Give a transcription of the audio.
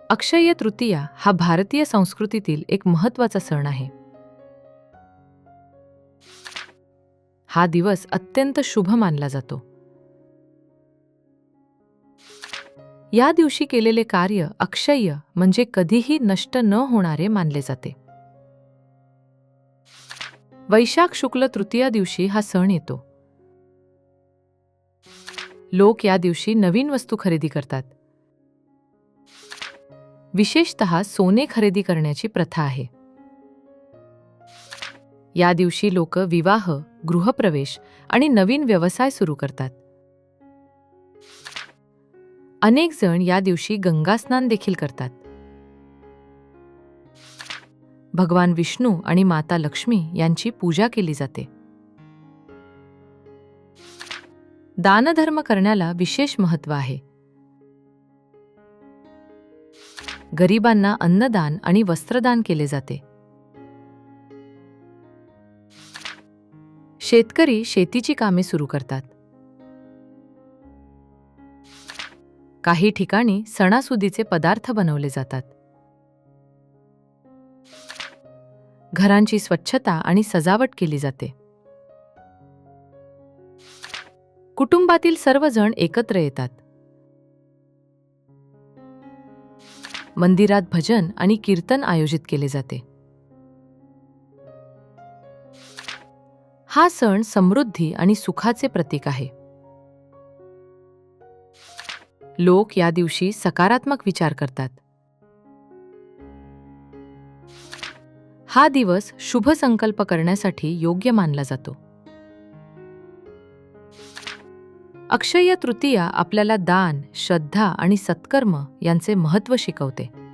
अक्षय्य तृतीया हा भारतीय संस्कृतीतील एक महत्त्वाचा सण आहे. हा दिवस अत्यंत शुभ मानला जातो. या दिवशी केलेले कार्य अक्षय्य म्हणजे कधीही नष्ट न होणारे मानले जाते. वैशाख शुक्ल तृतीया दिवशी हा सण येतो. लोक या दिवशी नवीन वस्तू खरेदी करतात. विशेषतः सोने खरेदी करण्याची प्रथा आहे. या दिवशी लोक विवाह, गृहप्रवेश आणि नवीन व्यवसाय सुरू करतात. अनेक जण या दिवशी गंगा स्नान देखील करतात. भगवान विष्णू आणि माता लक्ष्मी यांची पूजा केली जाते. दानधर्म करण्याला विशेष महत्त्व आहे. गरिबांना अन्नदान आणि वस्त्रदान केले जाते. शेतकरी शेतीची कामे सुरू करतात. काही ठिकाणी सणासुदीचे पदार्थ बनवले जातात. घरांची स्वच्छता आणि सजावट केली जाते. कुटुंबातील सर्वजण एकत्र येतात. मंदिरात भजन आणि कीर्तन आयोजित केले जाते. हा सण समृद्धी आणि सुखाचे प्रतीक आहे. लोक या दिवशी सकारात्मक विचार करतात. हा दिवस शुभ संकल्प करण्यासाठी योग्य मानला जातो. अक्षय्य तृतीया आपल्याला दान, श्रद्धा आणि सत्कर्म यांचे महत्त्व शिकवते.